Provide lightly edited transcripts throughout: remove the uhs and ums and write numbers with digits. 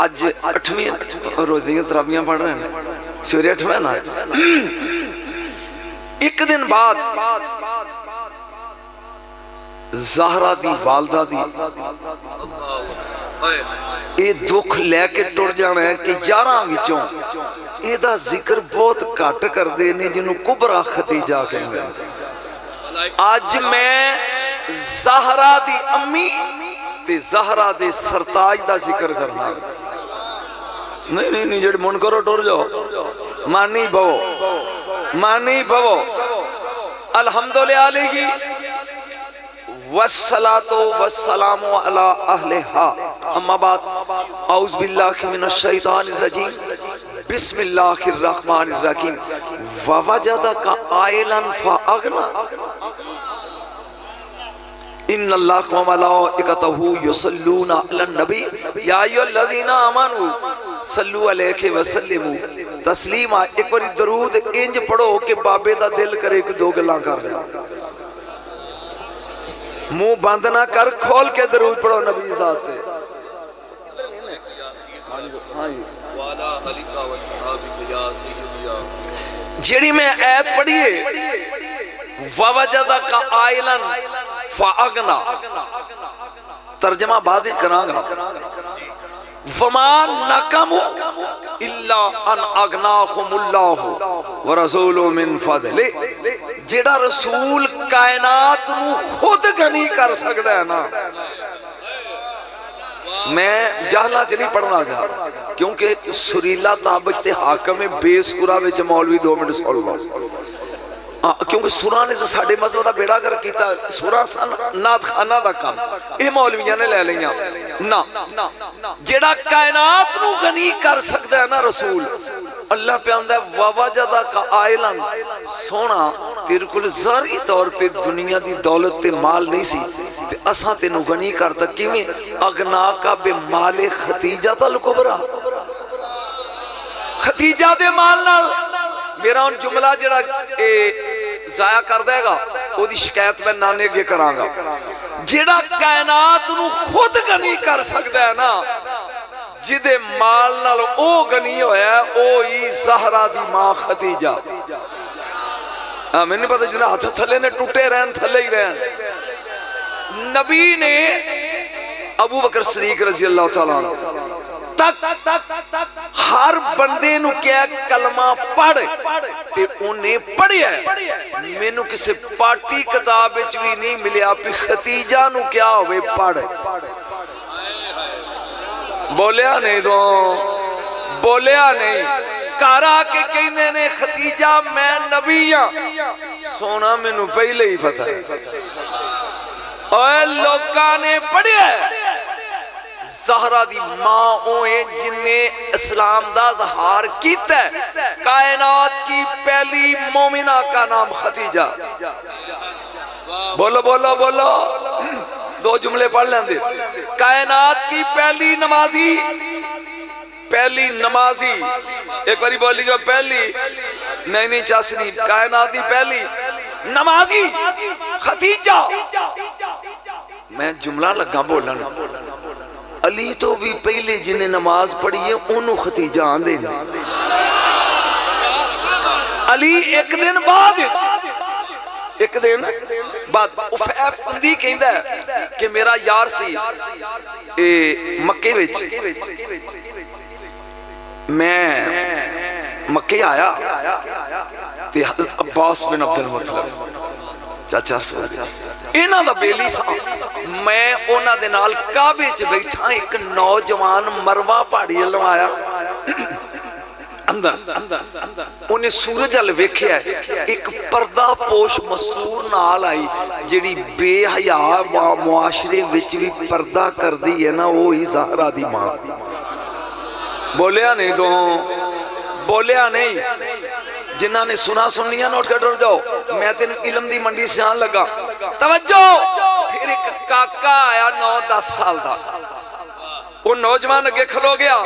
अज 8वीं रोज़ दी तरावियां पढ़ रहे हैं, सवेरे 8वां ना। एक दिन बाद ज़हरा दी वालदा दी ये दुख लैके टुर जाना है कि 11 विचों ਇਹਦਾ ਜ਼ਿਕਰ बहुत घट करते हैं जिन्हों कुबरा खतीजा कहते हैं। अज मैं ज़हरा दी अम्मी ते ज़हरा दे सरताज दा जिक्र करना। नहीं नहीं नहीं, जेड़े मन करो टुर जाओ, मानी भवो अल्हम्दुलिल्लाह वस्सलातो वस्सलामु अला अहलिहा अम्मा बाद औज़ु बिल्लाहि मिनश शैतानिर रजीम बिस्मिल्लाहिर रहमानिर रहीम ववजदका आइलन फअगना इन्नल्लाह व मलाइकतहु युसल्लूना अलन नबी या अय्युहल्लज़ीना आमनू सल्लू अलैहि वसल्लिमू तस्लीमा। एक बार दरूद इंज पढ़ो कि बाबे दा दिल करे कि दो गल्लां कर ले। मुंह बंद ना कर, खोल के दरूद पढ़ो नबी साहब ते। जेड़ी मैं ऐत पढ़ी है ववजदका आइलन फअगना, तर्जमा बाद में करांगा। वमा नकमु इल्ला अन अगनाहुमुल्लाहु व रसूलु मिन फदले। जेड़ा रसूल कायनात नू खुद गनी कर सकदा है ना। मैं जहला च नहीं पढ़ना जा क्योंकि सुरीला ताबज ते हाकम है बेसुरा विच मौलवी 2 मिनट सुन लो। क्योंकि सुरा ने तो साडे मज़हब दा बेड़ा कर कीता। सुरा सन नात खाना दा काम ये मौलवियां ने ले लिया ना। जेड़ा कायनात नू गनी कर सकदा है ना रसूल, अल्लाह पे आंदा है ववजदका आइलन, सोना तेरे कोल ज़ारी तौर ते दुनिया दी दौलत ते माल नहीं सी ते असां तेनू गनी करता किवें? अगना का बे माले खतीजा तल कुबरा, खतीजा दे माल नाल। मेरा उन जुमला जड़ा जाया कर देगा ओदी शिकायत मैं नाने अगे करांगा। जेड़ा कायनात नू खुद गनी कर सकदा है ना, जिदे माल नाल ओ गनी होया ओ ही ज़हरा दी मां खतीजा। मैंने पता जिन्हें हाथ थले ने टूटे रहन थले ही रहन। नबी ने अबू बकर सिद्दीक रज़ी अल्लाह तआला तक हर बंदे नू क्या कलमा पढ़ ते उन्हें पढ़िया। मैनू किसी पार्टी किताब विच भी नहीं मिलिया भी खतीजा नू क्या होवे पढ़। बोलिया नहीं तो बोलिया नहीं। घर आके कहंदे ने खतीजा मैं नबी हां। सोना मैनू पहले ही पता है। ओए लोकां ने पढ़िया ज़हरा दी मां ओए जिन्हें इस्लाम दा इज़हार कीता। कायनात की पहली मोमिना का नाम खतीजा। बोलो बोलो बोलो, 2 जुमले पढ़ लेंदे। कायनात की पहली नमाजी, पहली नमाजी। एक बारी बोलिएगा पहली नहीं नहीं चासनी। कायनात की पहली नमाजी खतीजा। मैं जुमला लगा बोलन। अली तो भी पहले जिन्हें नमाज पढ़ी है उन्होंने खतीजा आंदे ने। अली एक दिन बाद उफैफ बंदी कहंदा है कि मेरा यार सी मक्के विच। मैं मक्के आया ते हज़रत अब्बास बिन अब्दुल मुत्तलिब चाचा इन्हां दा बेली सा। मैं उन्हां दे नाल काबे च बैठा। एक नौजवान मरवा पहाड़ी वालों आया अंदर। उन्हें सूरज अल वेख्या। एक पर्दा पोश मस्तूर नाल आई जिहड़ी बेहया मुआशरे विच भी पर्दा करदी है ना, वो ही ज़हरा दी मां। बोलिया नहीं तो बोलिया नहीं। जिन्हों ने सुना सुनिया नोट कर डर जाओ। मैं तेन इलम दी मंडी से आन लगा। तवज्जो। फिर एक काका आया 9-10 साल का। वो नौजवान अगे खलो गया।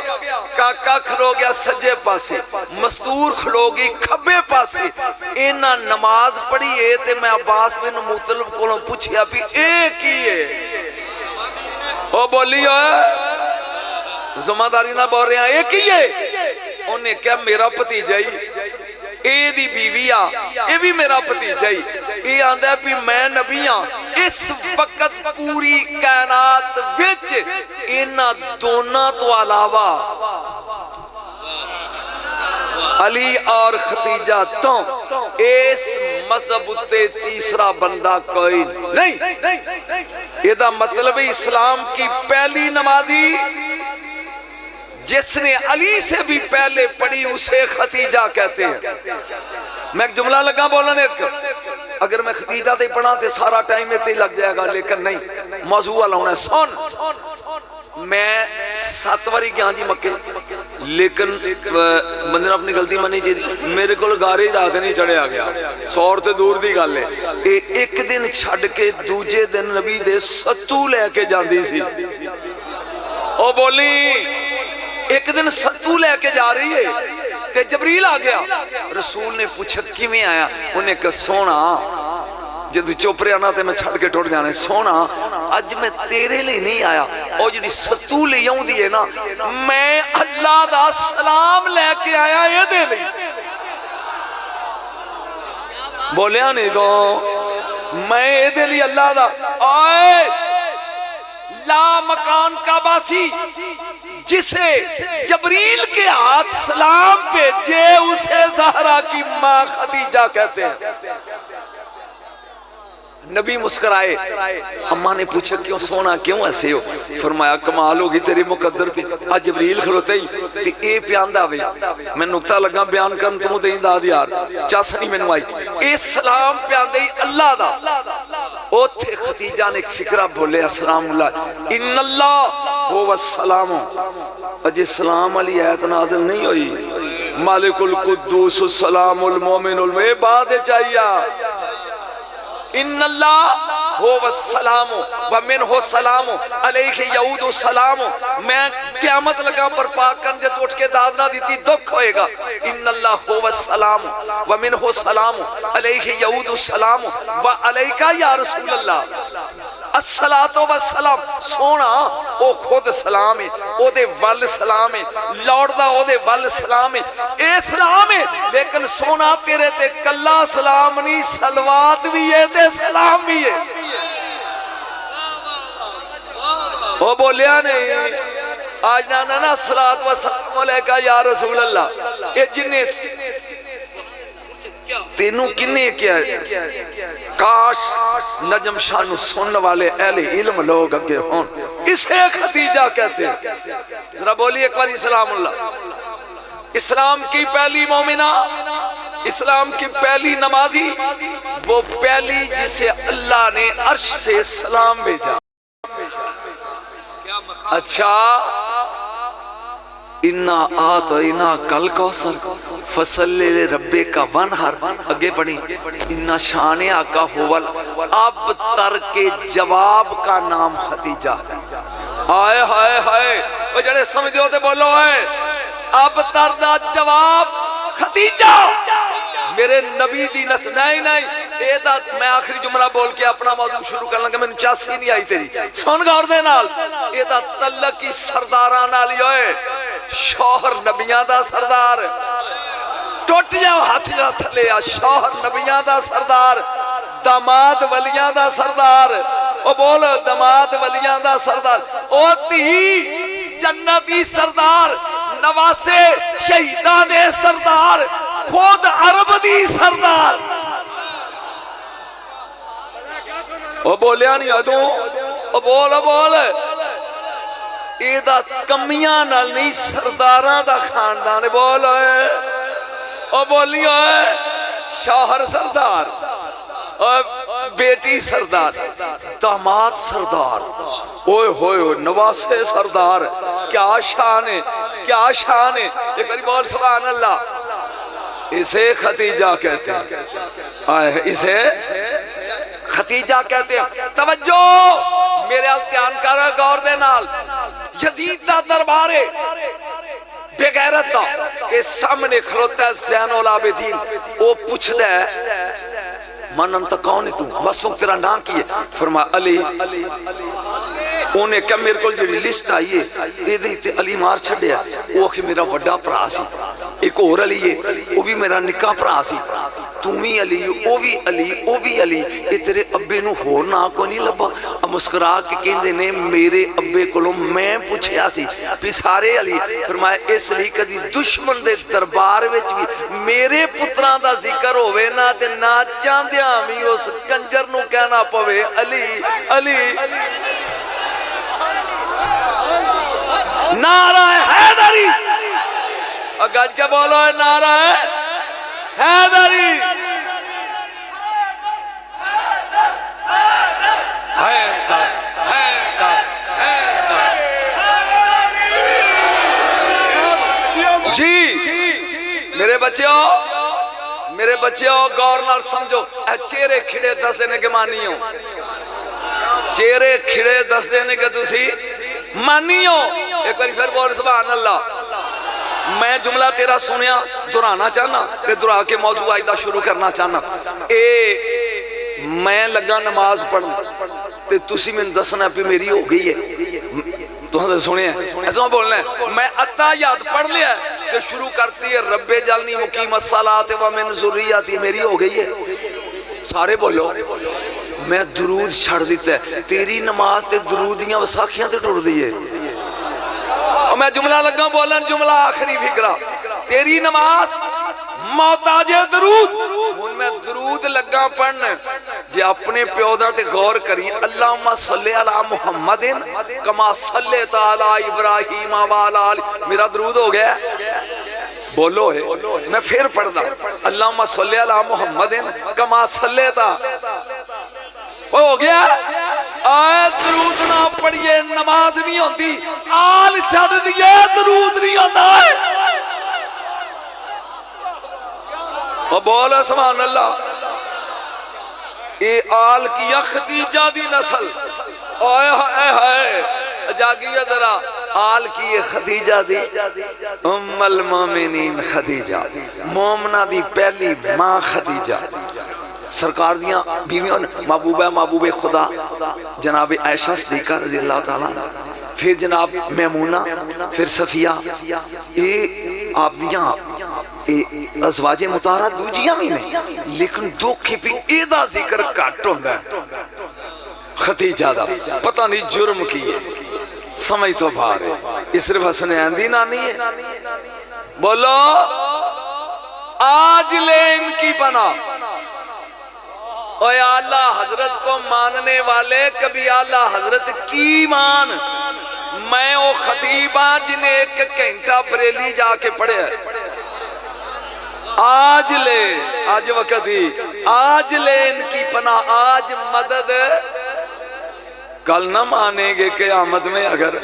काका खलो गया सज्जे पासे, मस्तूर खलो गई खब्बे पासे। इन्हां नमाज पढ़ी है ते मैं अब्बास बिन मुत्तलिब कोलों पूछया भी ए की है। ओ बोली ਜ਼ਿੰਮੇਦਾਰੀ ਨਾਲ ਬੋਲ ਰਿਹਾ ਇਹ ਕੀ ਹੈ? ਉਹਨੇ ਕਿਹਾ ਮੇਰਾ ਭਤੀਜਾ ਹੀ, ਇਹਦੀ ਬੀਵੀ ਆ, ਇਹ ਵੀ ਮੇਰਾ ਭਤੀਜਾ ਹੀ। ਇਹ ਆਂਦਾ ਵੀ ਮੈਂ ਨਬੀ ਆ। ਇਸ ਵਕਤ ਪੂਰੀ ਕਾਇਨਾਤ ਵਿੱਚ ਇਹਨਾਂ ਦੋਨਾਂ ਤੋਂ ਇਲਾਵਾ अली और खतीजा तो इस मजहब उत्ते तीसरा बंदा कोई नहीं। ਇਹਦਾ मतलब इस्लाम की पहली नमाजी जिसने अली से भी पहले पढ़ी उसे खतीजा कहते हैं। मैं एक जुमला लगा बोलने, अगर मैं खतीजा ते पढ़ा तो सारा टाइम इतने लग जाएगा, लेकिन नहीं, मौजू वाला होना। सुन, मैं 7 बारी गया जी मक्के, लेकिन बंदे ने अपनी गलती मनी जी, मेरे को गारे रात नहीं चढ़िया गया। 100 तो दूर की गल है। एक दिन छड़ के दूजे दिन नबी दे सत्तू लैके जाती सी। ओ बोली एक दिन सत्तू लैके जा रही है ते जबरील आ गया। रसूल ने पूछा किवें आया? उन्हें कहा सोना जे तू चुप रहा ना तो मैं छड़ के टुट जाने। सोना अज मैं तेरे लिए नहीं आया, और जी सत्तू ले आउंदी है ना, मैं अल्लाह दा सलाम लैके आया ये लिए। बोलिया नहीं तो मैं ये लिए अल्लाह दा आए ला मकान का बासी जिसे जबरील के हाथ सलाम भेजे उसे ज़हरा की माँ खदीजा कहते हैं। नबी मुस्कुराए। अम्मा ने पूछा क्यों सोना, क्यों ऐसे हो? फरमाया कमाल होगी तेरी मुकद्दर थी, आज जबरील खलोते ही ये प्यांदा वे। मैं नुक्ता लगा बयान कर, तू तो दाद यार चस नहीं मैनू आई। ये सलाम प्यांदे ही अल्लाह दा। ओथे खदीजा ने एक फिकरा बोले अस्सलामुअल्लाह इन्नल्लाह हुवा सलाम। अजे सलाम वाली आयत नाज़िल नहीं हुई। मालिकुल कुद्दूस सलामुल मोमिनुल, ये बात चाहिए। इन्नल्लाह हुवा सलाम व मिनहु सलाम अलैहि यऊदु सलाम। मैं क़यामत लगा बर्पा कर, जब उठ के दाद ना दी दुख होएगा। इन्नल्लाह हुवा सलाम व मिनहु सलाम अलैहि यऊदु सलाम व अलैका या रसूल अल्लाह अस्सलातु वस्सलाम। सोना ओ खुद सलाम है, ओदे वल सलाम है, लौटदा ओदे वल सलाम है, ए सलाम है। लेकिन सोना तेरे ते कल्ला सलाम नहीं, सलवात भी है ते सलाम भी है। ओ बोलिया नहीं आज ना ना सलात व सलाम अलैका या रसूल अल्लाह। ये जिन्ने तेनू किन्ने क्या काश नजम शाह सुनने वाले अहले इल्म लोग अगे हों। इसे खदीजा कहते हैं। जरा बोलिए एक बार सलामुल्लाह। इस्लाम की पहली मोमिना, इस्लाम की पहली नमाजी, वो पहली जिसे अल्लाह ने अर्श से सलाम भेजा। अच्छा इन्ना आतइना कल कौसर फसल्ले रब्बे का वनहर। आगे बढ़ी इन्ना शाने आका होवल। अब तर के जवाब का नाम खदीजा है। हाय हाय हाय, वो जड़े समझ होते बोलो है। अब तर दा जवाब खदीजा। मेरे नबी दी नस नहीं नहीं ए दा मैं आखिरी जुमला बोल के अपना मौजू शुरू कर लगा। मैंने चास ही नहीं आई तेरी। सुन गौर दे नाल ए दा तलक की सरदारां नाल ही होए। शौहर नबियां दा सरदार, टुट जाओ हाथ जरा थले आ। शौहर नबियां दा सरदार, दामाद वलियां दा सरदार। ओ बोल दामाद वलियां दा सरदार। ओ धी जन्नत दी सरदार, नवासे शहीदां दे सरदार, खुद अरब दी सरदार। ओ बोलिया नहीं तू, ओ बोल बोल। एदा कमियां नाल नहीं सरदारां दा खानदान। बोल ओ बोलियो शौहर सरदार, बेटी सरदार, दामाद सरदार, ओए होए नवासे सरदार। क्या शान है, क्या शान है। एक बार बोल सुभान अल्लाह। इसे खदीजा कहते हैं। इसे खदीजा कहते हैं। तवज्जो मेरे ध्यान कर गौर दे नाल। यजीद दा दरबार है बेगैरत दा, के सामने खलोता है ज़ैनुल आबिदीन। वो पूछदा है मन अंत कौन है तू, वसफ़ तेरा नाम की है? फरमा अली। ਉਹਨੇ ਕਿਹਾ ਮੇਰੇ ਕੋਲ ਜਿਹੜੀ ਲਿਸਟ ਆਈ ਹੈ ਇਹਦੇ ਤੇ ਅਲੀ ਮਾਰ ਛੱਡਿਆ। ਉਹ ਆਖੇ ਮੇਰਾ ਵੱਡਾ ਭਰਾ ਸੀ, ਇੱਕ ਹੋਰ ਅਲੀ ਹੈ ਉਹ ਵੀ ਮੇਰਾ ਨਿੱਕਾ ਭਰਾ ਸੀ, ਤੂੰ ਵੀ ਅਲੀ, ਉਹ ਵੀ ਅਲੀ, ਉਹ ਵੀ ਅਲੀ, ਇਹ ਤੇਰੇ ਅੱਬੇ ਨੂੰ ਹੋਰ ਨਾ ਕੋਈ ਨਹੀਂ ਲੱਭਾ। ਮੁਸਕਰਾ ਕੇ ਕਹਿੰਦੇ ਨੇ ਮੇਰੇ ਅੱਬੇ ਕੋਲੋਂ ਮੈਂ ਪੁੱਛਿਆ ਸੀ ਵੀ ਸਾਰੇ ਅਲੀ, ਫਰਮਾਇਆ ਇਸ ਲਈ ਕਦੀ ਦੁਸ਼ਮਣ ਦੇ ਦਰਬਾਰ ਵਿੱਚ ਵੀ ਮੇਰੇ ਪੁੱਤਰਾਂ ਦਾ ਜ਼ਿਕਰ ਹੋਵੇ ਨਾ ਤੇ ਨਾ ਚਾਹੁੰਦਿਆਂ ਵੀ ਉਸ ਕੰਜਰ ਨੂੰ ਕਹਿਣਾ ਪਵੇ ਅਲੀ ਅਲੀ। नारा हैदरी, गज के बोलो नारा हैदरी। जी मेरे बच्चों, मेरे बच्चों गौर नाल समझो, चेहरे खिड़े दस देने के मानियो, चेहरे खिड़े दस देने के तुसी मानियो। एक बार फिर बोल सुभान अल्लाह। मैं जुमला तेरा सुनिया दोहराना चाहना ते दोहरा के मौजू आज दा शुरू करना चाहना। ए मैं लगा नमाज पढ़न ते तुसी मैनूं दसना भी मेरी हो गई है। तुहां सुनिया तुहां बोलना है मैं अत्ता याद पढ़ लिया ते शुरू करती है रब्बे जलनी मुकीम सलात व मिन ज़ुर्रियती, मेरी हो गई है। सारे बोलो मैं दरूद छड़ दिता है। तेरी नमाज ते दरूद दियां वसाखियां ते टुरदी है। और मैं जुमला लगा बोलन, जुमला आखिरी फिकरा, तेरी नमाज मोहताजे दरूद। हुण मैं दरूद लगा पढ़न, जे अपने प्यो दा ते गौर करी, अल्लाहुम्मा सल्ली अला मुहम्मदिन कमा सल्लैता अला इब्राहीम व अला आल, मेरा दरूद हो गया। बोलो है मैं फिर पढ़दा, अल्लाहुम्मा सल्ली अला मुहम्मदिन कमा सल्लैता, हो गया। आए दरूद ना पढ़िए नमाज नहीं होती, आल छड़ दिए दरूद नहीं होता। बोल सुभान अल्लाह। ये आल की खतीजा दी नस्ल, आए हाय हाय जागिए जरा, आल की ये खदीजा दी उम्मुल मोमिनीन खदीजा, मोमना दी पहली मां खदीजा, सरकार दियां बीवियों, महबूबा महबूबे खुदा जनाब आयशा सिद्दीका रज़ी अल्लाह ताला, फिर जनाब मैमूना, फिर सफिया, ये आप दियां अज़वाजे मुताहरा दूजियां भी नहीं, लेकिन दुख भी एदा जिक्र घट होंदा है खदीजा दा। पता नहीं जुर्म की है, समझ तो बाहर है। ये सिर्फ हसनैन दी नानी है। बोलो आज ले इनकी बना। और आला हजरत को मानने वाले कभी आला हजरत की मान। मैं वो खतीबा जिन्हें एक घंटा बरेली जाके पढ़े, आज ले, आज वक्त ही, आज ले इनकी पनाह, आज मदद, कल ना मानेंगे क़यामत में अगर।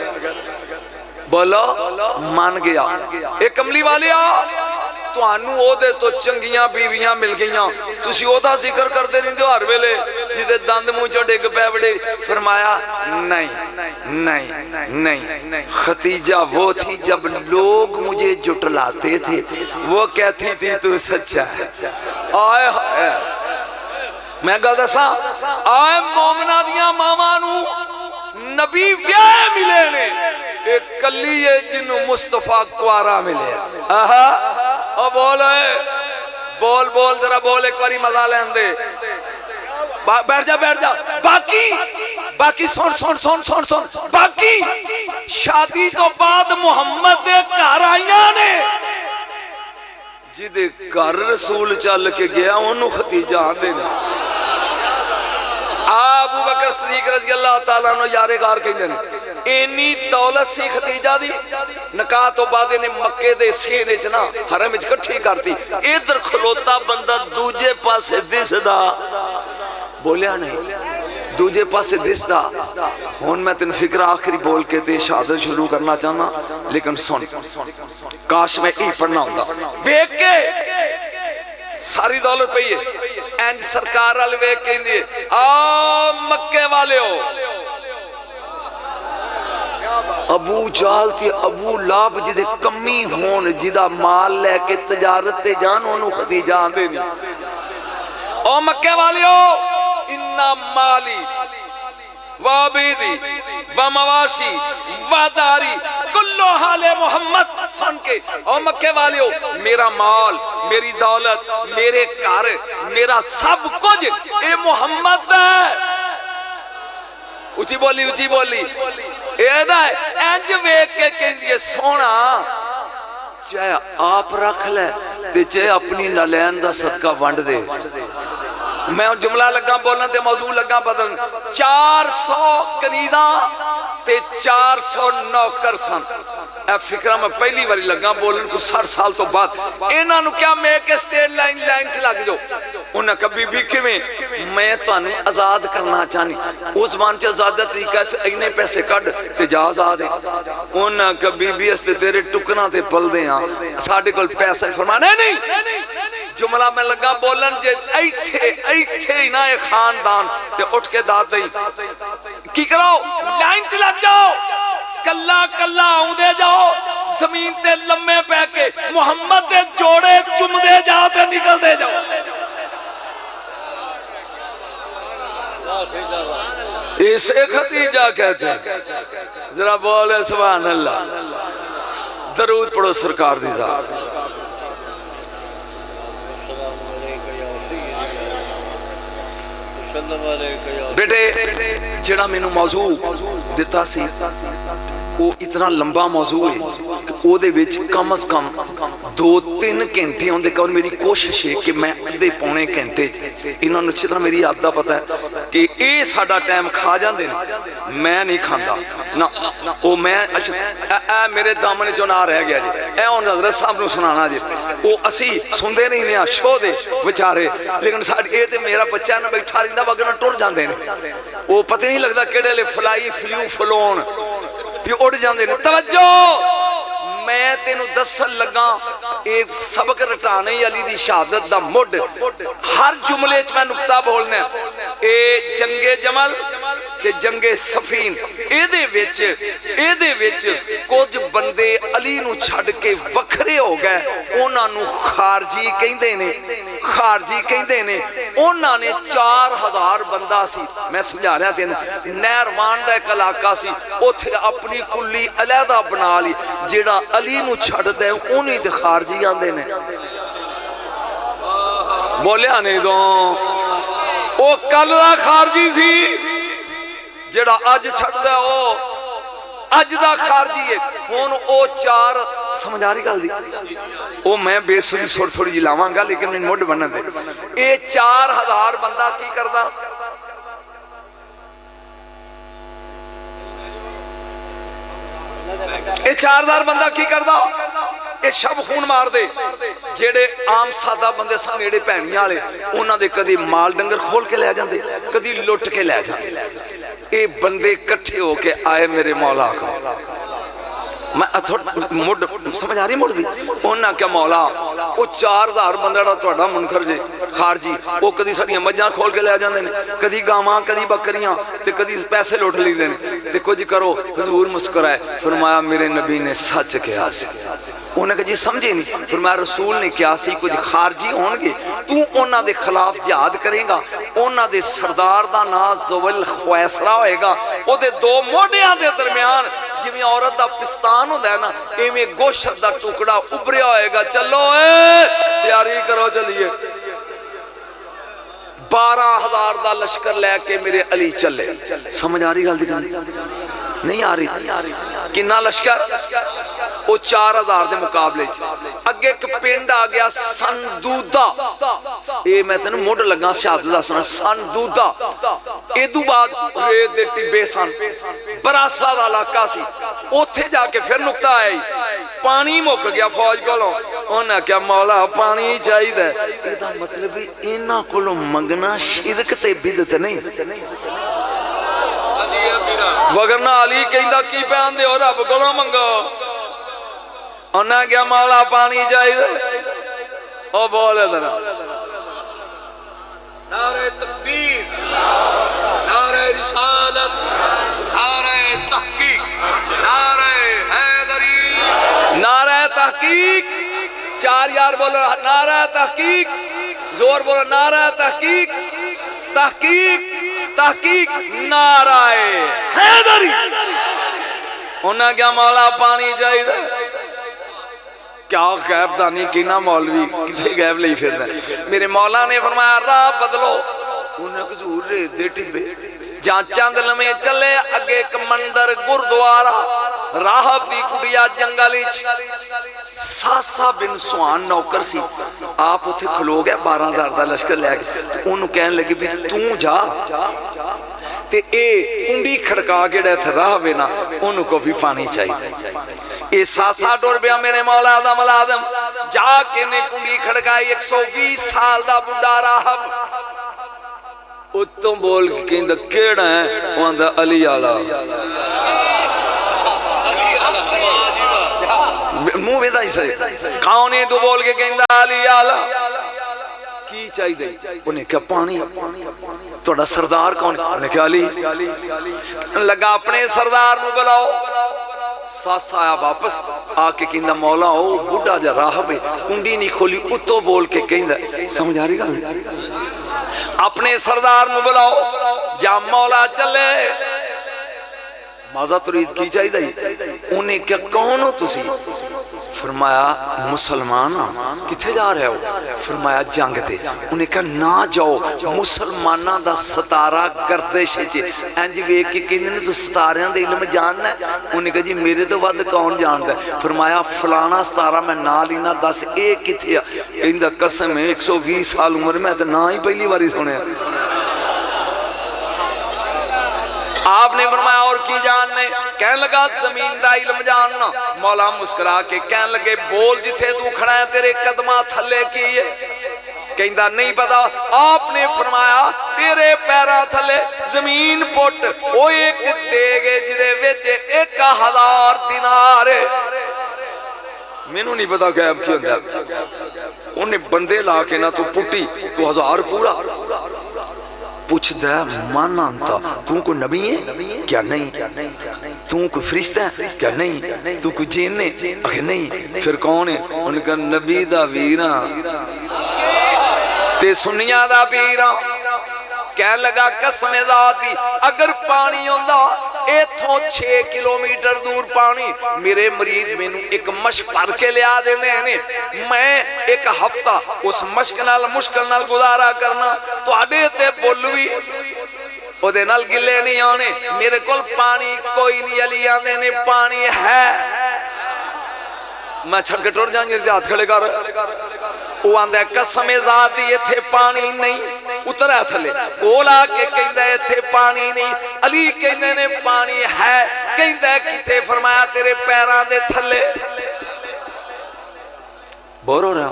बोलो मान गया। एक कमली वाले ਤੁਹਾਨੂੰ ਉਹਦੇ ਤੋਂ ਚੰਗੀਆਂ ਬੀਵੀਆਂ ਮਿਲ ਗਈਆਂ, ਤੁਸੀਂ ਉਹਦਾ ਜ਼ਿਕਰ ਕਰਦੇ ਰਹਿੰਦੇ ਹੋ ਹਰ ਵੇਲੇ, ਜਿਹਦੇ ਦੰਦ ਮੂੰਹ ਚੋਂ ਡਿੱਗ ਪੈ ਬੜੇ। फरमाया नहीं नहीं नहीं, खतीजा वो थी जब लोग मुझे जुटलाते थे, वो कहती थी तू सच्चा है। आए हाय मैं गल दसा, आए मोमना दियां मावां नूं नबी व्याह मिले ने, एक कली है जिन्नू मुस्तफा कुआरा मिले। आहा ओ बोल बोल बोल जरा बोल, एक बारी मजा लें दे। बैठ जा बैठ जा। बाकी बाकी सुन सुन सुन सुन सुन, बाकी शादी तो बाद मुहम्मद दे घर आईयां ने, जिदे घर रसूल चल के गया ओनू खतीजा आंदे ने। अबू बकर सिद्दीक रज़ी अल्लाह ताला नो यारे गार कहंदे ने। इन्नी दौलत सी खतीजा दी, निकाह तो बाद इन्हें मक्के दे सीने च ना हरम विच इकट्ठी करती। इधर खलोता बंदा दूजे पासे दिसदा, बोलिया नहीं, दूजे पासे दिसदा। हुण मैं तेन फिक्र आखिरी बोल के ते शहादत शुरू करना चाहना, लेकिन सुन, काश मैं ई पढ़ना हुंदा। वेख के सारी दौलत पई है, इंज सरकार वाल वेख कहंदी है आ मक्के वाले हो, अबू जाल ते अबू लाभ जिदे कमी होन, जिदा माल लैके तजारत ते जान, ओनू खदीजा आंदे नहीं। ओ मक्के वाले हो, इन्ना माली वाबीदी و مواشی و داری کلو حال محمد سن کے او مکے والیو میرا مال میری دولت میرے گھر میرا سب کچھ اے محمد ہے اچھی بولی ایدہ ہے انج ویک کے کہندی ہے سونا چاہے آپ رکھ لے تے چاہے اپنی نالین دا صدقہ ونڈ دے میں جملہ لگا بولنا تے موضوع لگا بدل 400 کنیزاں تے 400 نوکر سن اے فکرہ میں پہلی باری لگا بولن کو 60 سال تو بعد انہاں نو کیا میں کہ سٹیٹ لائن چلا کے جو انہاں کبھی بھی کیویں میں تانوں آزاد کرنا چاہنی اس زمان چ آزاد طریقہ سے اینے پیسے کڈ تے جا آزاد ہے انہاں کبھی بھی اس تیرے ٹکنا تے پل دے ہاں ساڈے کول پیسہ فرمانا نہیں جملہ میں لگا بولن جے ایتھے ہی نہ خاندان تے اٹھ کے دات دیں کی کرو لائن چ لگ جاؤ کلا کلا آؤں دے جاؤ زمین تے لمے پہ کے محمد دے جوڑے چم دے جاؤ تے نکل دے جاؤ اسے ختیجہ کہتے ہیں ذرا بولے سبحان اللہ درود پڑھو سرکار دی ذات بیٹے جڑا میں نے موضوع دیتا سی وہ اتنا لمبا موضوع ہے کہ وہ دے وچ کم از کم 2-3 گھنٹے ہوندے کہ میری کوشش ہے کہ میں ادھے پونے گھنٹے انہوں نے اچھی طرح میری عادت پتہ ہے کہ اے ساڈا ٹائم کھا جاندے میں نہیں کھاندا نہ او میں اے میرے دامن چوں نہ رہ گیا جی اے ہن حضرت صاحب نو سنانا جی وہ اسی سندے نہیں نے شو دے بیچارے لیکن ساڈی اے تے میرا بچہ نہ بیٹھا رہندا وگنا ٹر جاندے نے وہ پتہ نہیں لگدا کیڑے لے فلائی فلیو فلون پھر اڑ جاندے نے توجہ میں تینوں دسن لگا ایک سبق رٹانے علی دی شہادت دا مڈ ہر جملے چ میں نقطہ بولنا اے جنگ جمل تے جنگ صفین اے دے وچ کچھ بندے علی نو چھڈ کے وکھرے ہو گئے انہاں نو خارجی کہندے نے انہاں نے 4000 بندہ سی میں سمجھا رہا سی نہروان دا ایک علاقہ سی اوتھے اپنی کلی علیحدہ بنا لی جیڑا علی نو چھڑ دے انہی دے خارجی آندے نے بولیا نہیں دو او کل دا خارجی سی جیڑا اج چھڑ دے او اج دا خارجی ہے ہون او 4 سمجھا رہی گل دی او میں بے سوری تھوڑی جی لاواں گا لیکن میں موڈ بنن دے اے 4000 بندہ کی کردا اے 4000 بندہ کی کردا اے شب خون مار دے جیڑے عام سادہ بندے سن نیڑے پہنیاں والے انہاں دے کدی مال ڈنگر کھول کے لے جاندے کدی لٹ کے لے جاندے اے بندے کٹھے ہو کے آئے میرے مولا کو میں مڈ سمجھ آ رہی مڈ دی انہاں کیا مولا وہ 4000 بندہ تہاڈا منکر جے خارجی وہ کدی ساڈیاں مجھاں کھول کے لے جاندے نے کدی گاواں کدی بکریاں تے کدی پیسے لوٹ لیندے نے تے کچھ کرو حضور مسکرائے فرمایا میرے نبی نے سچ کہا سی انہاں کہ جی سمجھے نہیں فرمایا رسول نے کیا سی کچھ خارجی ہون گے تو انہاں دے خلاف جہاد کرے گا انہاں دے سردار دا نام ذوال خویسرا ہوئے گا او دے 2 موڈیاں دے درمیان جویں عورت دا پستان ہوندا ہے نا ایویں گوشت دا ٹکڑا ابھریا ہوئے گا چلو اے تیاری کرو چلیے 12000 دا لشکر لے کے میرے علی چلے سمجھ آ رہی گل دی نہیں آ رہی کنا لشکر وہ 4000 دے مقابلے اگے ایک پنڈ آ گیا سندودا اے میں تینوں موڈ لگا شہادت دسنا سندودا ادو بعد ریت دے ٹبے سن براسا دا علاقہ سی اوتھے جا کے پھر نقطہ آئی پانی مک گیا فوج کولوں انہاں کیا مولا پانی چاہیے ادا مطلب انہاں کولوں منگنا شرک تے بدعت نہیں وگرنہ علی کہندا کی پہن دے ہو رب کولوں منگو انہاں کیا مولا پانی چاہیے او بولے ذرا نعرہ تکبیر نعرہ رسالت نعرہ تحقیق نعرہ حیدری نعرہ تحقیق 4 یار بولو نعرہ تحقیق زور بولو نعرہ تحقیق تحقیق तहकीक नाराए हैदरी। उन्हें क्या मौला पानी चाहिए क्या गैबदानी की ना मौलवी किथे गैब ले फिरदा। मेरे मौला ने फरमाया राह बदलो। उन्हें हजूर रेत दे टिब्बे जहां चंद लमे चले अगे एक मंदिर गुरुद्वारा राहब दी कुड़िया जंगल सासा बिन सुहान नौकर सी आप उथे खलो गया 12,000 का लश्कर लैके उन्होंने कहन लगे भी तू जा ते ए कुंडी खड़का के राह वे ना उन्होंने को भी पानी चाहिए। ये सासा डुर पिया मेरे मौला दा मुलाजम जाके ने कुंडी खड़काई 120 साल का बुढ़ा राहब उत्तों बोल के कहंदा केड़ा है वो आंदा अली आला मुंह वेदा ही सही कौन है तू बोल के कहंदा अली आला की चाहिए उन्हें क्या पानी थोड़ा सरदार कौन उन्हें क्या अली लगा अपने सरदार नु बुलाओ। सासा आया वापस आके कहंदा मौला ओ बुढ़ा जा राहब कुंडी नहीं खोली उत्तों बोल के कहंदा समझ आ रही गल अपने सरदार नु बुलाओ जा मौला चले माजा तुरीद की चाहिए उन्हें क्या कौन हो तुसी फरमाया मुसलमान किथे जा रहे हो फरमाया जंग ते उन्हें कहा ना जाओ मुसलमाना दा सतारा गर्दिश इंज वेख के कहंदे ने तू सतारियां दे इल्म जानना उन्हें कहा जी मेरे तो वध कौन जानदा फरमाया फलाना सतारा मैं नाल ही ना दस ए किथे आ कहंदा कसम है 120 साल उम्र में तो ना ही पहली बारी सुनिया। आपने फरमाया और की जानने कहन लगा जमीन दा इल्म जानना। मौला मुस्कुरा के कहन लगे बोल जिथे तू खड़ा है तेरे कदमा थले की है कहंदा नहीं पता। आपने फरमाया तेरे पैरा थले जमीन पुट ओ एक देगे जिदे विच 1000 दिनार मैनू नहीं पता गैब की हुंदा उन्हें बंदे ला के ना तू पुट्टी तू 1000 पूरा पूछदा मानता तू को नबी है क्या नहीं तू कोई फरिश्ता है क्या नहीं तू कोई जिन है आखे नहीं फिर कौन है उनका नबी दा वीर ते सुनिया दा पीर कह लगा कसम ज़ात दी अगर पानी आंदा इथों 6 किलोमीटर दूर पानी मेरे मरीज मैनू एक मश्क भर के लिया देंदे ने मैं एक हफ्ता उस मश्क नाल मुश्किल नाल गुजारा करना तुहाडे ते बुल भी ओदे नाल गिले नहीं आने मेरे कोल पानी कोई नहीं अली आंदे ने पानी है मैं छड़ के टुर जांगे हाथ खड़े कर वो आंदा कसम ज़ात दी इथे पानी नहीं उतरा थले कोल आके कहंदा इथे पानी नहीं अली कहंदे ने पानी है कहंदा किथे फरमाया तेरे पैरां दे थले बोर हो रहा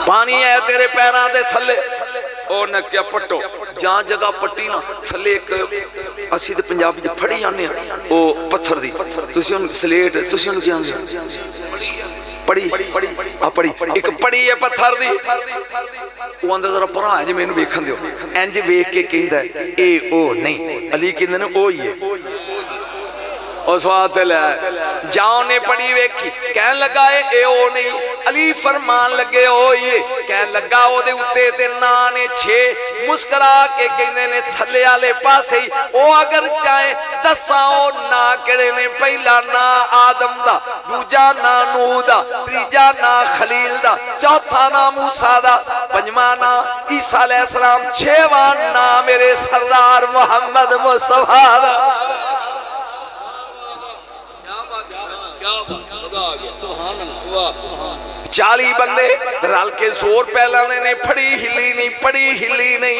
पानी है तेरे पैरां दे थले ओ न क्या पट्टो जहां जगह पट्टी ना थले एक असी ते पंजाबी च फड़ी जाने ओ पत्थर दी तुसी उन स्लेट तुसी उन की आंदे पड़ी आ पड़ी एक पड़ी है पत्थर दी वो आंदा जरा भरा जी मैनू वेखन दियो इंज वेख के कहंदा ए ओ नहीं अली कहंदे ने ओ ही है और स्वाद ले जाओ ने पड़ी वेखी कहन लगा ए ओ नहीं अली फरमान लगे ओ ये कहन लगा ओदे उत्ते ते ना ने 6 मुस्कुरा के कहंदे ने थल्ले वाले पासे ही ओ अगर चाहे दसाओ ना केड़े ने पहला ना आदम दा दूजा ना नूह दा तीजा ना खलील दा चौथा ना मूसा दा पंजवां ना ईसा अलैहि सलाम छेवां ना मेरे सरदार मोहम्मद मुस्तफा दा 40 बंदे रल के जोर पहलाने ने फड़ी हिली नहीं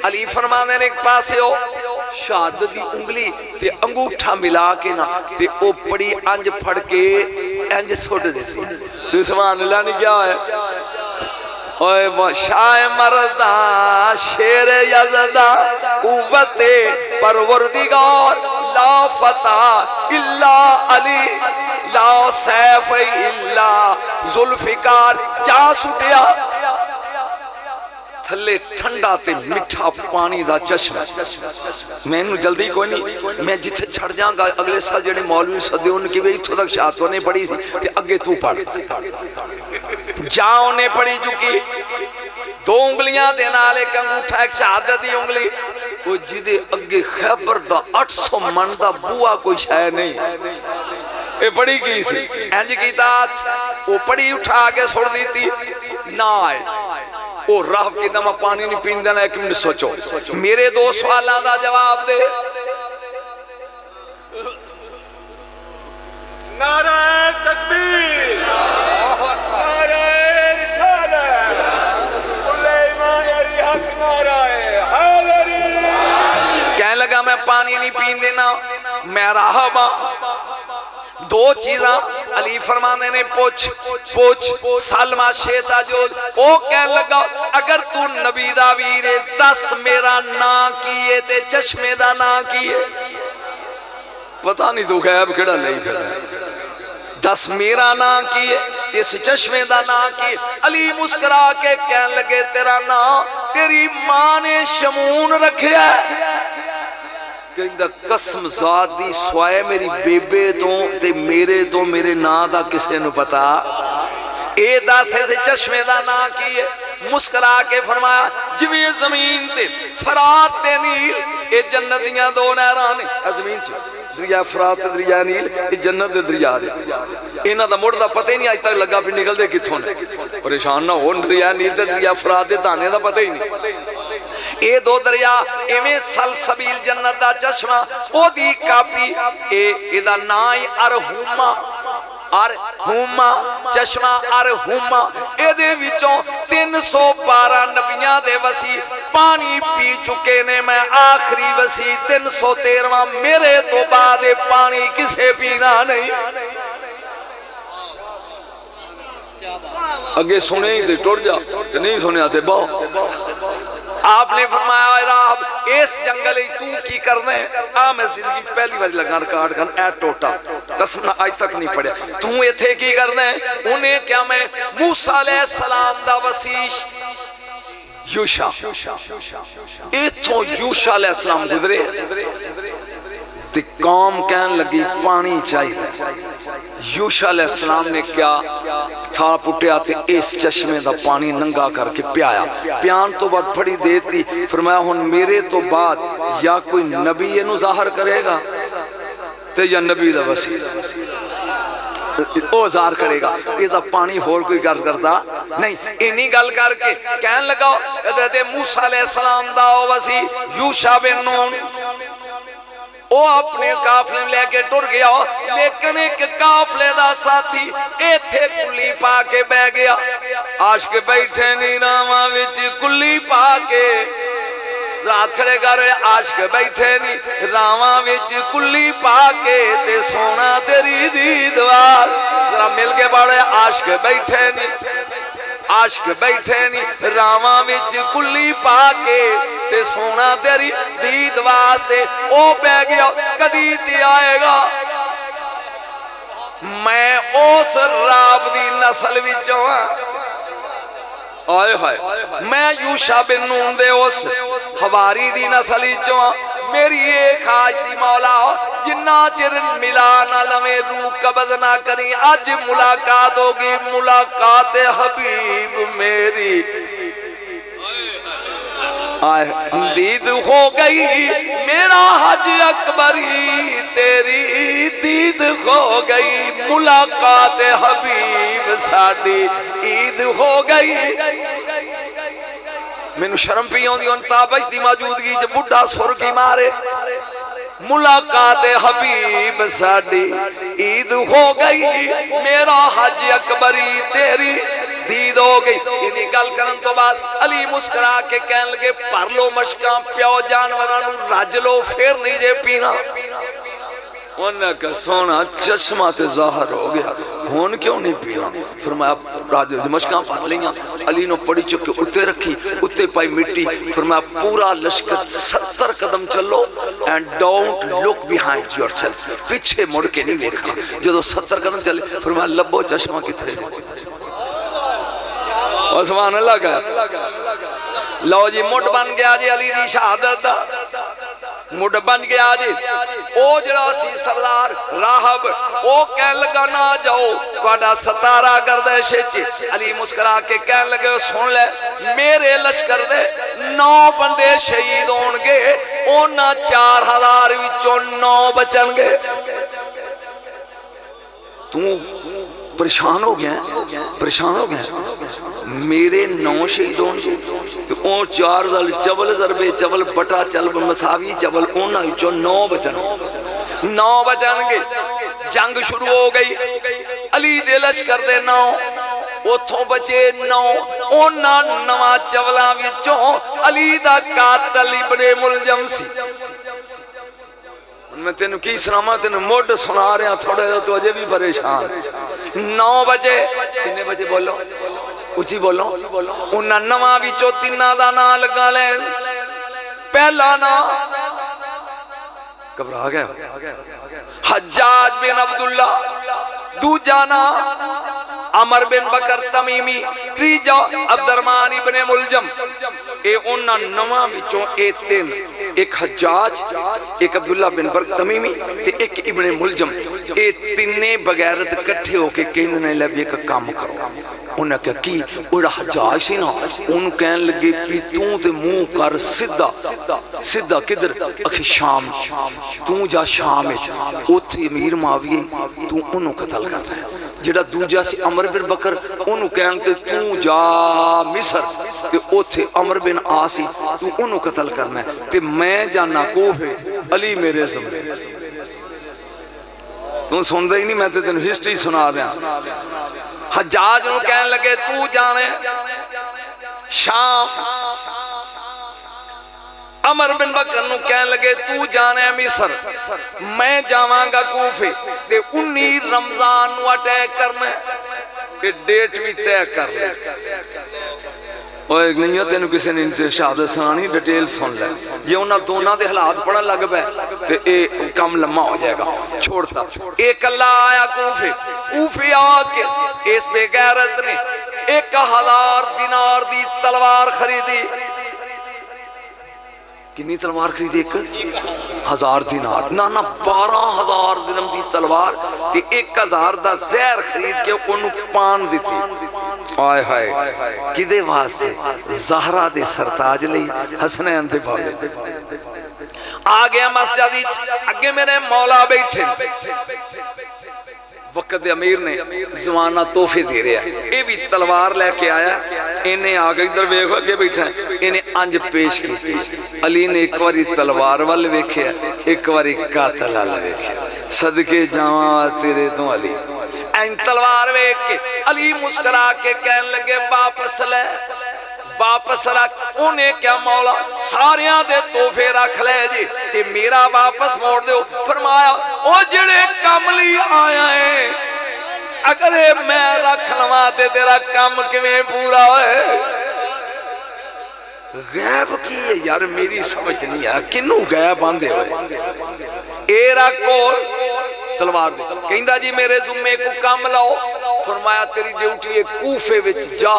अली फरमाने ने एक पासे हो शहादत दी उंगली ते अंगूठा मिला के ना ते ओ पड़ी अंज फड़ के इंज सुट देती तू सुभान अल्लाह नहीं क्या है ओए शाह मर्दा शेर यज़दा कुव्वते परवरदिगार ला फता इल्ला अली ला सैफ इल्ला जुल्फिकार जा सुटिया थले ठंडा ते मिठा पानी दा चश्मा मैनू जल्दी कोई नहीं मैं जिथे छड़ जाऊंगा अगले साल जेडे मौलवी सदे उनकी भी इथों तक शात ने पढ़ी थी ते अगे तू पढ़ जाओ ने पढ़ी चुकी 2 उंगलियां दे नाल एक अंगूठा एक शहादत दी उंगली وہ جدے اگے خیبر دا 800 من دا بوا کوئی شے نہیں اے پڑی کی سی انج کیتا وہ پڑی اٹھا کے چھوڑ دی تھی نہ آئے او راہ کی دمہ پانی نہیں پین دینا ایک منٹ سوچو میرے دو سوالوں دا جواب دے نعرہ تکبیر نعرہ رسالت کل ایمان علی حق نعرہ حیدری کہنے لگا میں پانی نہیں پین دینا میں راہب دو چیزاں علی فرمانے نے پوچھ سالمہ شیطہ جو او کہنے لگا اگر تو نبی دا ویرے 10 میرا نا کیے تے چشمے دا نا کیے پتہ نہیں تو غیب کھڑا نہیں پھر 10 میرا نا کیے تیس چشمے دا نا کیے علی مسکرا کے کہنے لگے تیرا نا تیری ماں نے شمون رکھیا ہے کہندہ قسم ذات دی سوائے میری بیبے تے میرے نا دا کسے نو پتا اے 10 سے چشمے دا نا کیے مسکرا کے فرمایا جویں زمین تے فرات تے نیل اے جنتیاں دو نہراں نے زمین چ دریا فرات تے دریا نیل اے جنت دے دریا دے انہاں دا مڑ دا پتہ ہی نہیں اج تک لگا پھر نکل دے کتھوں نے پریشان نہ ہون دریا نیل تے دریا فرات دے دانے دا پتہ ہی نہیں اے دو دریا ایویں سلسبیل جنت دا چشمہ او دی کاپی اے دا نائی ارہوما چشمہ ارہوما اے دے وچوں 312 نبیاں دے وسیع پانی پی چکے نے میں آخری وسیع 313واں میرے تو بعد پانی کسے پینا نہیں اگے سنے ہی دے ٹوڑ جا کہ نہیں سنے آتے باؤ آپ نے فرمایا اے راہب اس جنگل ہی تو کی کرنے میں زندگی پہلی باری لگا ریکارڈ کر اے ٹوٹا قسم نہ آج تک نہیں پڑھیا تو ایتھے کی کرنے انہیں کیا میں موسیٰ علیہ السلام دا وسیش یوشا ایتھوں یوشا علیہ السلام گزرے تے قوم کہن لگی پانی چاہیے یوشا علیہ السلام نے کیا تھا پٹیا تے اس چشمے دا پانی ننگا کر کے پیایا پیان تو بعد پھڑی دیتی فرمایا ہن میرے تو بعد یا کوئی نبی یہ نو ظاہر کرے گا تے یا نبی دا وسیع او ظاہر کرے گا یہ دا پانی ہور کوئی گل کرتا نہیں انہی گل کر کے کہن لگا حضرت موسیٰ علیہ السلام دا وسیع یوشا بن نون وہ اپنے قافلے لے کے ٹر گیا لیکن ایک قافلے دا ساتھی ایتھے کلی پا کے بہ گیا عاشق بیٹھے نہیں راواں وچ کلی پا کے رات کھڑے کر عاشق بیٹھے نہیں راواں وچ کلی پا کے تے سونا تیری دید واس ذرا مل کے پڑھے عاشق بیٹھے نہیں عاشق بیٹھے نہیں راواں وچ کلی پا کے تے سونا تیری دید واسطے او بہ گیا کدی تے آئے گا میں اس راب دی نسل وچوں آئے ہائے میں یوشا بن نون دے اس حواری دی نسل وچوں میری ایک خواہشی مولا جنہ چر ملا نہ لویں روح قبض نہ کریں آج ملاقات ہوگی ملاقات حبیب میری دید ہو گئی میرا حج اکبری تیری دید ہو گئی ملاقات حبیب ساڈی عید ہو گئی میں شرم پیوں دی ان تابش دی موجودگی جب بڑھا سر کی مارے ملاقات حبیب ساڈی عید ہو گئی میرا حج اکبری تیری دید ہو گئی انہی گل کرن تو بعد علی مسکرا کے کہن لگے پر لو مشکاں پیو جانورانو رج لو پھر نہیں جے پینا انہاں کا سونا چشمہ تے ظاہر ہو گیا ہون کیوں نہیں پینا فرمایا راج مشکاں پار لیاں علی نو پڑی چکے اتے رکھی اتے پائی مٹی فرمایا پورا لشکر 70 قدم چلو and don't look behind yourself پیچھے مڑ کے نہیں دیکھا جدو 70 قدم چلے فرمایا لبو چشمہ کتھے اور سبحان اللہ کا لو جی مٹ بن گیا جی علی دی شہادت دا ਮੁੱਢ ਬਣ ਗਿਆ ਜੀ। ਉਹ ਜਿਹੜਾ ਸੀ ਸਰਦਾਰ ਰਾਹਬ, ਉਹ ਕਹਿਣ ਲੱਗਾ ਨਾ ਜਾਓ, ਤੁਹਾਡਾ 17 ਗਰਦਸ਼ ਚ। ਅਲੀ ਮੁਸਕਰਾ ਕੇ ਕਹਿਣ ਲੱਗੇ ਸੁਣ ਲੈ, ਮੇਰੇ ਲਸ਼ਕਰ ਦੇ 9 ਬੰਦੇ ਸ਼ਹੀਦ ਹੋਣਗੇ, ਉਹਨਾਂ 4000 ਵਿੱਚੋਂ 9 ਬਚਣਗੇ। ਤੂੰ परेशान हो गया, परेशान हो गया, मेरे 9 शहीद होंगे तो ਉਹ 4 दल चवल जरबे चवल बटा चल मसावी चवल, ਉਹਨਾਂ ਵਿੱਚੋਂ 9 ਬਚਣਗੇ। जंग शुरू हो गई। अली दे लश्कर दे 9 उथों बचे 9, ਉਹਨਾਂ 9 चवलों ਵਿੱਚੋਂ अली दा कातल इब्ने मुलजम सी। मैं तेन की सुनावा, तेन मुड सुना रहा थोड़ा तो अजे भी परेशान। 9 बजे किन्ने बजे बोलो, उची बोलो। उन्हां 9 विचों 3 दा नाम लगा लैन। पहला नाम घबरा गया, हज्जाज बिन अब्दुल्ला। दूजा नाम अमर बिन बकर तमीमी। तीजा अब्दुर्रहमान इब्ने मुलजम। ए उन्हां 9 विचों ए 3, एक हज्जाज, एक अब्दुल्ला बिन बकर तमीमी ते एक इब्ने मुलजम। ए तिन्ने बगैरत इकट्ठे होके कहंदे ने ले भी एक काम करो। उन्हें क्या की, ओड़ा हज्जाज सी ना, उन्होंने कहन लगे भी तू ते मुंह कर सीधा सीधा किधर, अखी शाम। तू जा शाम उत्थे अमीर मुआविया, तू उन्होंने कतल करना है। जेड़ा दूजा सी अमर बिन बकर, उन्होंने कहन ते तू जा मिस्र ते उत्थे अमर बिन आसी, तू उन्होंने कतल करना है। ते मैं जाना कोफे, अली मेरे सामने। तू सुनदा ही नहीं, मैं ते तेन हिस्ट्री सुना रहा। हज्जाज नूं कहन लगे तू जाने शाम। अमर बिन बकर नूं कहन लगे तू जाने मिस्र, मैं जावांगा कूफे। ते 19 रमजान नूं अटैक करना, ये डेट भी तय कर ले। नहीं तेन किसी ने इनसे शहादत सुनानी, डिटेल सुन ले। जे उन्होंने दोनों के हालात पढ़न लग पे तो ये कम लम्मा हो जाएगा। छोड़ता एक कला आया कूफे। कूफे आके इस बेगैरत ने 1000 दिनार दी तलवार खरीदी। कितनी तलवार खरीदी? 1000 दिनार ना ना 12000 दिरहम दी तलवार ते 1000 दा जहर खरीद के उन्होंने पान दी। आए हाय किदे वास्ते? ज़हरा दे सरताज लई, हसनैन दे बाबे। आ गया मस्जिद अगे मेरे मौला बैठे। वक्त दे अमीर ने जमाना तोहफे दे रहा, ये भी तलवार लैके आया। इन्हें आ गए इधर वेख, अगे बैठा, इन्हें अंज पेश की। अली ने एक बारी तलवार वाल वेख्या, एक बारी कातल वाल वेख्या। सदके जावा तेरे तो अली। तलवार वेख के अली मुस्कुरा के कहन लगे वापस ले, वापस रख। उन्हें क्या मौला सारियां दे तोहफे रख ले जी ते मेरा वापस मोड़ दो। फरमाया ओ जेड़े कम लई आया है, अगर मैं रख लवां ते तेरा काम किवें पूरा होए? गैब की है यार, मेरी समझ नहीं आ किनू गैब आंदे होए। ए रखो तलवार दे। कहंदा जी मेरे जुम्मे को काम लाओ। फरमाया तेरी ड्यूटी है कूफे विच जा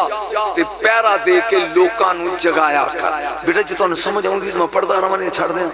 ते पहरा दे के लोकां नू जगाया कर। बेटा जी तुहानू समझ आउंदी मैं पढ़दा रहां, नहीं छड्ड दियां।